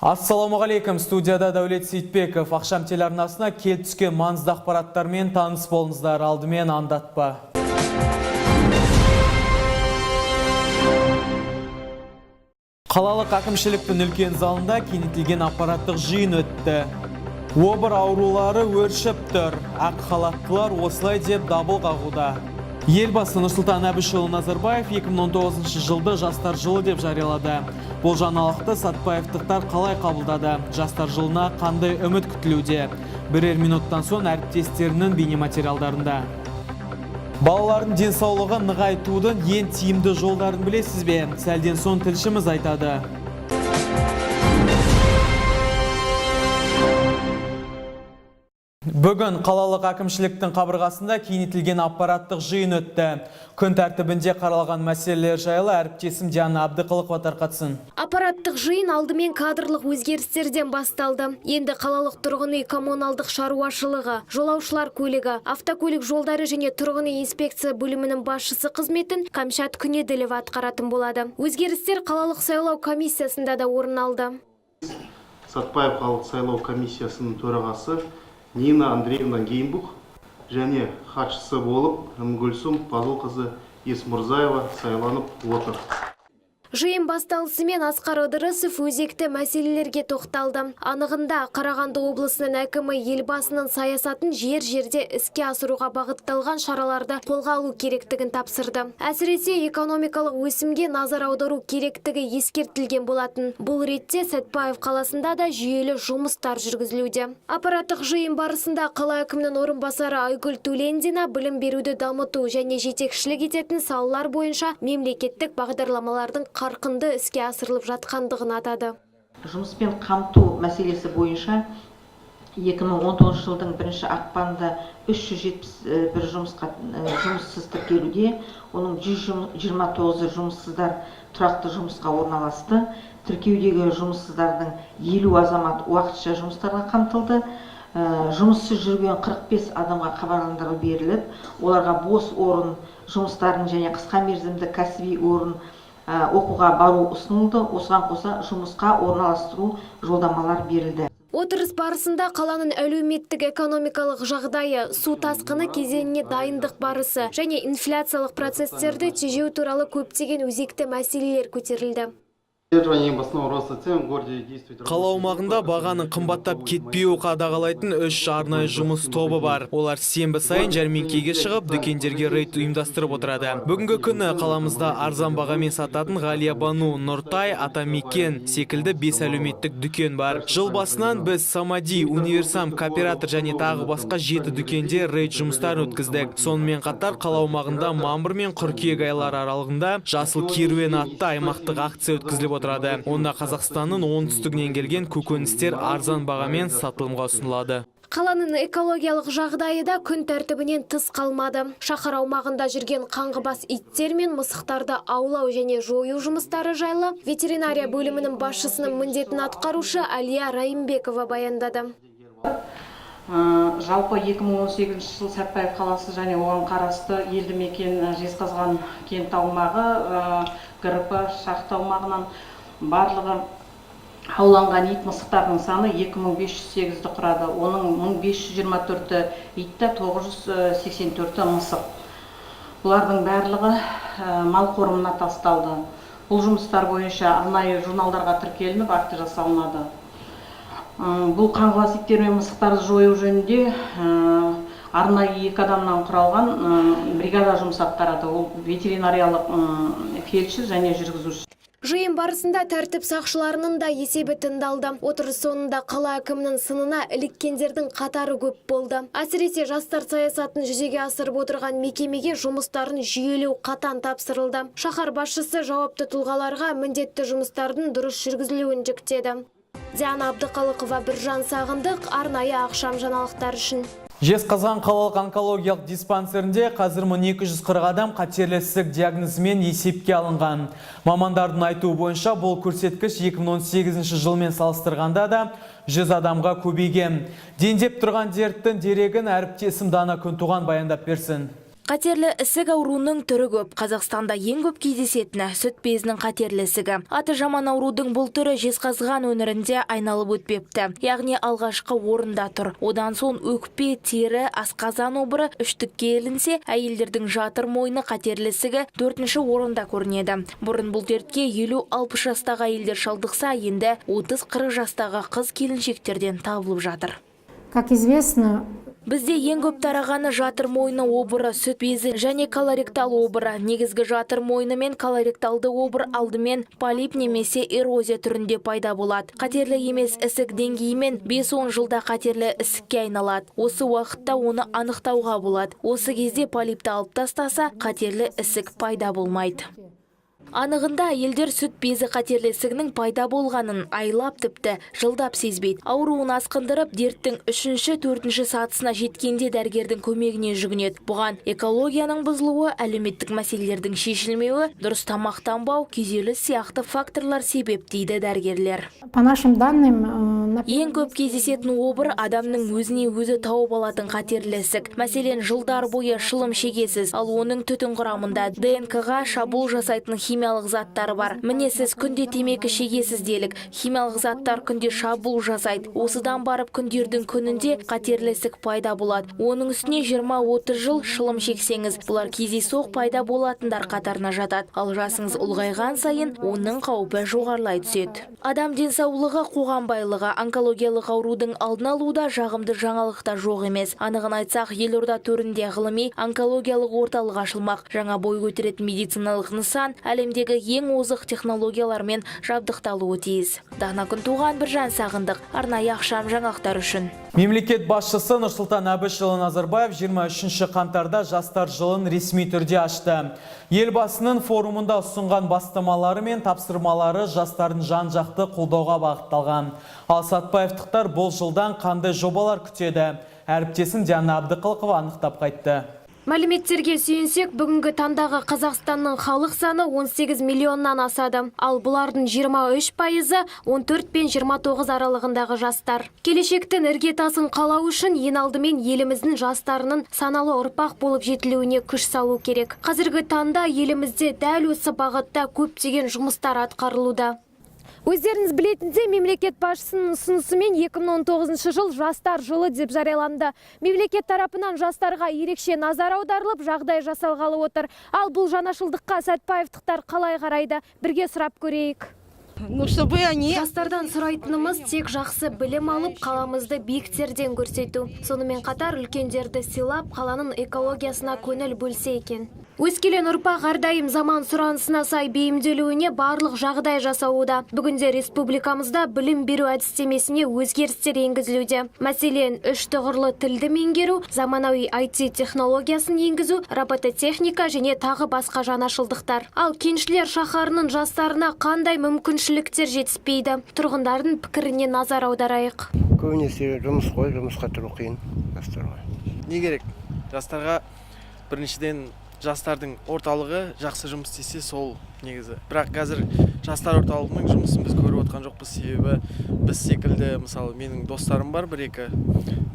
Ассалаумағалейкум, студияда Дәулет Сейтбеков. Ақшам телеарнасына келіп түскен маңызды ақпараттармен таныс болыңыздар. Алдымен андатпа. Қалалық әкімшіліктің үлкен залында кеңейтілген аппараттық жиын өтті. Обыр аурулары өршіп тұр. Ақ халаттылар осылай деп дабыл қағуда. Елбасы Нұрсұлтан Әбішұлы Назарбаев 2019 жылды жастар жылы деп жариялады. Бұл жаңалықты Сатпаевтықтар қалай қабылдады? Жастар жылына қандай үміт күтілуде? Бірер минуттан соң әріптестерінің бейнематериалдарында. Балалардың денсаулығын нығайтудың ең тиімді жолдарын білесіз бе? Сәлден соң тілшіміз айтады. Бүгін қалалық әкімшіліктің қабырғасында кеңейтілген аппараттық жиын өтті. Күн тәртібінде қаралған мәселелер жайлы әріптесім Диана Абдықылықова тарқатсын. Аппараттық жиын алдымен кадрлық өзгерістерден басталды. Енді қалалық тұрғын үй коммуналдық шаруашылығы, жолаушылар көлігі, автокөлік жолдары және тұрғын үй инспекция бөлімінің басшысы қызметін Камшат Күнеділова атқаратын болады. Өзгерістер қалалық сайлау комиссиясында да орын алды. Сатпаев қалалық сайлау комиссиясының төрағасы Нина Андреевна Геймбух және хатшысы болып Гүлсім Пазылқызы Есмұрзаева сайланып отыр. Жиын басталысымен Асқар Ыдырысов өзекті мәселелерге тоқталды. Анығында Қарағанды облысының әкімі елбасының саясатын жер-жерде іске асыруға бағытталған шараларды қолға алу керектігін тапсырды. Әсіресе экономикалық өсімге назар аудару керектігі ескертілген болатын. Бұл ретте Сәтпаев қаласында да жүйелі жұмыстар жүргізілуде. Аппараттық жиын барысында қала әкімінің орынбасары Айгүл Төлендина білім беруді дамыту және жетекшілік ететін салалар бойынша мемлекеттік бағдарламалардың қарқынды іске асырылып жатқандығын атады. Жұмыспен қамту мәселесі бойынша 2019 жылдың 1 ақпанда 371 жұмыссыз тіркелуде, оның 129 жұмыссыздар тұрақты жұмысқа орналасты. Тіркеудегі жұмыссыздардың 50 азамат уақытша жұмыстарға қамтылды. Жұмыссыз жүрген 45 адамға хабарландыру беріліп, оларға бос орын жұмыстарын және қысқа мерзімді кәсіби орын оқуға бару ұсынылды. Осыған қоса жұмысқа орналастыру жолдамалар берілді. Отырыс барысында қаланың әлеуметтік экономикалық жағдайы, су тасқыны кезеңіне дайындық барысы және инфляциялық процесстерді тежеу туралы көптеген өзекті мәселелер көтерілді. Қала аумағында бағаның қымбаттап кетпеуі қадағалайтын 3 арнайы жұмыс тобы бар. Олар сенбі сайын жәрмеңкеге шығып, дүкендерге рейд ұйымдастырып отырады. Бүгінгі күні қаламызда арзан бағамен сататын Ғалия Бану, Нұртай, Атамекен секілді 5 әлеуметтік дүкен бар. Жыл басынан біз Самади, Универсам, Кооператор және тағы басқа 7 дүкенде рейд жұмыстарын өткіздік. Сонымен қатар қала аумағында мамыр мен қыркүйек айлары аралығында Жасыл керуен атты аймақтық акция өткізіліп отырады. Онда Қазақстанның оңтүстігінен келген көкөністер арзан бағамен сатылымға ұсынылады. Қаланың экологиялық жағдайы да күн тәртібінен тыс қалмады. Шаһар аумағында жүрген қаңғыбас иттер мен мысықтарды аулау және жою жұмыстары жайлы ветеринария бөлімінің басшысының міндетін атқарушы Алия Райымбекова баяндады. Жалпы 2018 жыл Сәтпаев қаласы және оған қарасты елді мекен Жезқазған кент аумағы, ГРП шахта аумағынан барлығы ауланған ит мысықтардың саны 2508-ді құрады. Оның 1524-ті итті, 984-ті мысық. Бұлардың барлығы мал қорымына тасталды. Бұл жұмыстар бойынша арнайы журналдарға тіркелініп, акті жасалынады. Бұл қаңғыбас иттер мен мысықтарды жою жөнінде арнайы 2 адамнан құралған бригада жұмыс атқарады. Ол ветеринариялық фельдшер және жүргізуші. Жиын барысында тәртіп сақшыларының да есебі тыңдалды. Отырыс соңында қала әкімінің сынына іліккендердің қатары көп болды. Әсіресе жастар саясатын жүзеге асырып отырған мекемеге жұмыстарын жүйелеу қатаң тапсырылды. Шаһар басшысы жауапты тұлғаларға міндетті жұмыстардың дұрыс жүргізілуін жүктеді. Диана Абдықалықова, Біржан Сағындық, арнайы ақшам жаңалықтар үшін. Жезқазған қалалық онкологиялық диспансерінде қазір 240 адам қатерлі ісік диагнозымен есепке алынған. Мамандардың айтуы бойынша бұл көрсеткіш 2018 жылмен салыстырғанда да 100 адамға көбейген. Дендеп тұрған дерттің дерегін әріптесім Дана Күнтуған баяндап берсін. Қатерлі ісік ауруының түрі көп. Қазақстанда ең көп кездесетіні сүт безінің қатерлі ісігі. Аты жаман аурудың бұл түрі Жезқазған өңірінде айналып өтпепті. Яғни алғашқы орында тұр. Одан соң өкпе, тері, асқазан обыры үштікке ілінсе, әйелдердің жатыр мойны қатерлі ісігі 4-ші орында көрінеді. Бұрын бұл дертке 50-60 жастағы әйелдер шалдықса, енді 30-40 жастағы қыз келіншектерден табылып жатыр. Как известно, Бізде ең көп тарағаны жатыр мойны обыры, сүт безі және колоректал обыры. Негізгі жатыр мойны мен колоректалды обыр алдымен полип немесе эрозия түрінде пайда болады. Қатерлі емес ісік деңгейімен 5-10 жылда қатерлі ісікке айналады. Осы уақытта оны анықтауға болады. Осы кезде полипті алып тастаса, қатерлі ісік пайда болмайды. Анығында әйелдер сүт безі қатерлі ісігінің пайда болғанын айлап тіпті жылдап сезбейді. Ауруын асқындырып, дерттің 3-4 сатысына жеткенде дәрігердің көмегіне жүгінеді. Бұған экологияның бұзылуы, әлеуметтік мәселелердің шешілмеуі, дұрыс тамақтанбау, күйзеліс сияқты факторлар себеп дейді дәрігерлер. по нашим данным, Ең көп кездесетін обыр адамның өзіне өзі тауып алатын қатерлі ісік. Мәселен, жылдар бойы шылым шегесіз, ал оның түтін құрамында ДНК-ға шабуыл жасайтын химиялық заттар бар. Міне сіз күнде темекі шегесіз делік. Химиялық заттар күнде шабуыл жасайды. Осыдан барып күндердің күнінде қатерлі ісік пайда болады. Оның үстіне 20-30 жыл шылым шексеңіз, бұлар кездейсоқ пайда болатындар қатарына жатады. Ал жасыңыз ұлғайған сайын оның қаупі жоғарылай түседі. Адам денсаулығы, қоғам байлығы, онкологиялық аурудың алдын алуда жағымды жаңалықта жоқ емес. Анығын айтсақ, Елорда төрінде ғылыми онкологиялық орталық ашылмақ. Жаңа бой көтеретін медициналық нысан әлемдегі ең озық технологиялармен жабдықталуы тиіс. Дана Күнтуған, Біржан Сағындық, арнайы ақшам жаңалықтар үшін. Мемлекет басшысы Нұрсұлтан Әбішұлы Назарбаев 23 қаңтарда жастар жылын ресми түрде ашты. Елбасының форумында ұсынған бастамалары мен тапсырмалары жастардың жан-жақты қолдауға бағытталған. Ал Сатпаевтықтар бұл жылдан қандай жобалар күтеді? Әріптесім Диана Абдықалықова анықтап қайтты. Мәліметтерге сүйенсек, бүгінгі таңдағы Қазақстанның халық саны 18 миллионнан асады. Ал бұлардың 23%-ы 14 пен 29 аралығындағы жастар. Келешектің іргетасын қалау үшін ең алдымен еліміздің жастарының саналы ұрпақ болып жетілуіне күш салу керек. Қазіргі таңда елімізде дәл осы бағытта көптеген жұмыстар атқарылуда. Өздеріңіз білетіндей, мемлекет басшысының ұсынысымен 2019 жыл жастар жылы деп жарияланды. Мемлекет тарапынан жастарға ерекше назар аударылып, жағдай жасалғалы отыр. Ал бұл жаңашылдыққа Сәтпаевтықтар қалай қарайды? Бірге сұрап көрейік. Жастардан сұрайтынымыз тек жақсы білім алып, қаламызды биіктерден көрсету. Сонымен қатар үлкендерді сыйлап, қаланың экологиясына көңіл бөлсе екен. Өскелең ұрпақ әрдайым заман сұранысына сай бейімделуіне барлық жағдай жасалуда. Бүгінде республикамызда білім беру әдістемесіне өзгерістер енгізілуде. Мәселен, 3 тұғырлы тілді меңгеру, заманауи IT технологиясын енгізу, робототехника және тағы басқа жаңашылдықтар. Ал кеншілер шаһарының жастарына қандай мүмкіншіліктер жетіспейді? Тұрғындардың пікіріне назар аударайық. Көбінесе жұмысқа тұру қиын жастарға. Не керек? Жастарға біріншіден жастардың орталығы жақсы жұмыс істесе сол негізі. Бірақ қазір жастар орталығының жұмысын біз көріп отқан жоқпыз, себебі біз секілді, мысалы, менің достарым бар бір-екі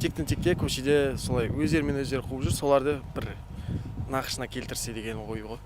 тектен-текке көшеде солай өздерімен өздері қуып жүр, соларды бір нақышына келтірсе деген ой ғой.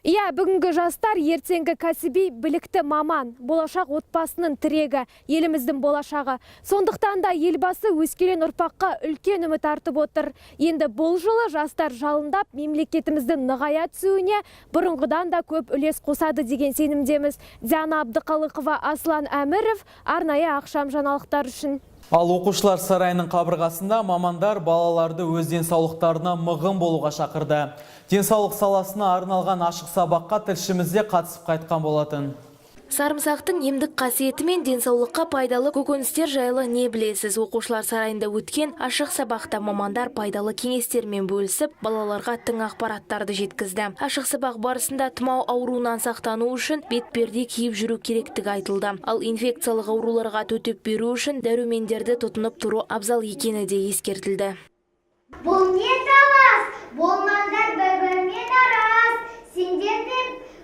Иә, бүгінгі жастар ертеңгі кәсіби білікті маман, болашақ отбасының тірегі, еліміздің болашағы. Сондықтан да елбасы өскелең ұрпаққа үлкен үміт артып отыр. Енді бұл жылы жастар жалындап мемлекетіміздің нығая түсуіне бұрынғыдан да көп үлес қосады деген сенімдеміз. Диана Абдықалықова, Аслан Әміров, арнайы ақшам жаңалықтар үшін. Ал оқушылар сарайының қабырғасында мамандар балаларды өз денсаулықтарына мығым болуға шақырды. Денсаулық саласына арналған ашық сабаққа тілшімізде қатысып қайтқан болатын. Сарымсақтың емдік қасиеті мен денсаулыққа пайдалы көкөністер жайлы не білесіз? Оқушылар сарайында өткен ашық сабақта мамандар пайдалы кеңестермен бөлісіп, балаларға тың ақпараттарды жеткізді. Ашық сабақ барысында тұмау ауруынан сақтану үшін бетперде киіп жүру керектігі айтылды. Ал инфекциялық ауруларға төтеп беру үшін дәрумендерді тұтынып тұру абзал екені де ескертілді. Бұл не талас? Болмаңдар бір-бірімен арас. Сендер де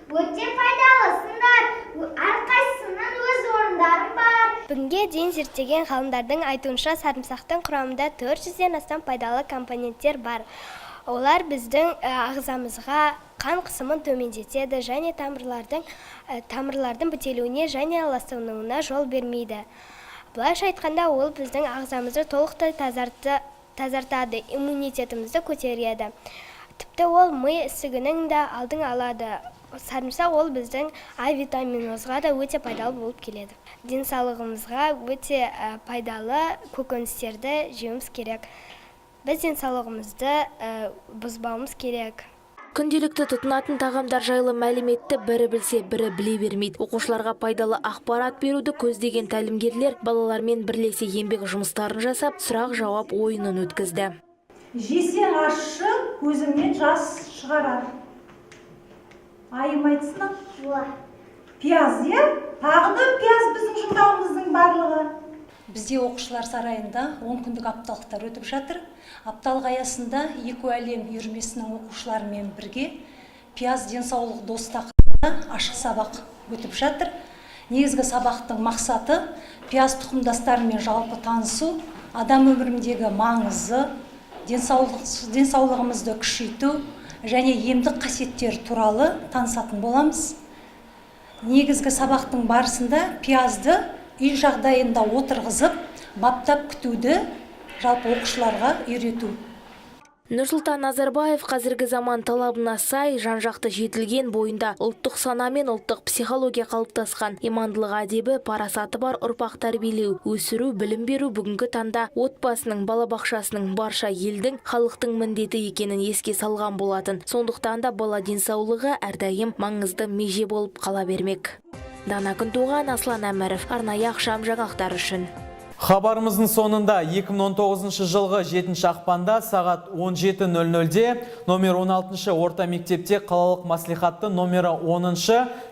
өте пайдалысыңдар. Әрқайсысының өз орындары бар. Бүгінге дейін зерттеген ғалымдардың айтуынша сарымсақтың құрамында 400-ден астам пайдалы компоненттер бар. Олар біздің ағзамызға қан қысымын төмендетеді және тамырлардың бітелуіне және ластануына жол бермейді. Былайша айтқанда, ол біздің ағзамызды толықтай тазартады, иммунитетімізді көтереді. Тіпті ол ми ісігінің де алдын алады. Сарымсақ ол біздің А витаминімізға да өте пайдалы болып келеді. Денсаулығымызға өте пайдалы көкөністерді жеуіміз керек. Біз денсаулығымызды бұзбауымыз керек. Күнделікті тұтынатын тағамдар жайлы мәліметті бірі білсе, бірі біле бермейді. Оқушыларға пайдалы ақпарат беруді көздеген тәлімгерлер балалармен бірлесе еңбек жұмыстарын жасап, сұрақ-жауап ойынын өткізді. Жесең ащы, көзіңнен жас шығарар. Айым айтсына? Пияз, тағы да пияз біздің жұмағымыздың барлығы. Бізде оқушылар сарайында 10 күндік апталықтар өтіп жатыр. Апталық аясында Екі әлем үйірмесінің оқушыларымен бірге пияз денсаулық досы тақырыбында ашық сабақ өтіп жатыр. Негізгі сабақтың мақсаты пияз тұқымдастарымен жалпы танысу, адам өміріндегі маңызы, денсаулығымызды күшейту және емдік қасиеттер туралы танысатын боламыз. Негізгі сабақтың барысында пиязды үй жағдайында отырғызып, баптап күтуді жалпы оқушыларға үйрету. Нұрсұлтан Назарбаев қазіргі заман талабына сай жан-жақты жетілген бойында ұлттық сана мен ұлттық психология қалыптасқан имандылық әдебі, парасаты бар ұрпақ тәрбиелеу, өсіру, білім беру бүгінгі таңда отбасының, балабақшасының, барша елдің, халықтың міндеті екенін еске салған болатын. Сондықтан да бала денсаулығы әрдайым маңызды меже болып қала бермек. Дана Күнтуған, Аслан Әміров, арнайы ақшам жаңалықтар үшін. Хабарымыздың соңында 2019 жылғы 7 ақпанда сағат 17:00-де номер 16 орта мектепте қалалық маслихаттың номері 10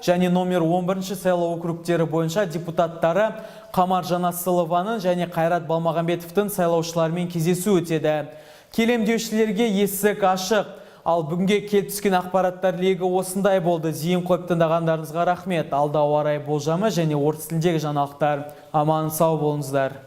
және номер 11 сайлау округтері бойынша депутаттары Қамар Жанасылованың және Қайрат Балмағамбетовтің сайлаушылармен кездесу өтеді. Келемдеушілерге есік ашық. Ал бүгінге келіп түскен ақпараттар легі осындай болды. Зейін қойып тыңдағандарыңызға рахмет. Алда ауа райы болжамы және орыс тіліндегі жаңалықтар. Аман сау болыңыздар.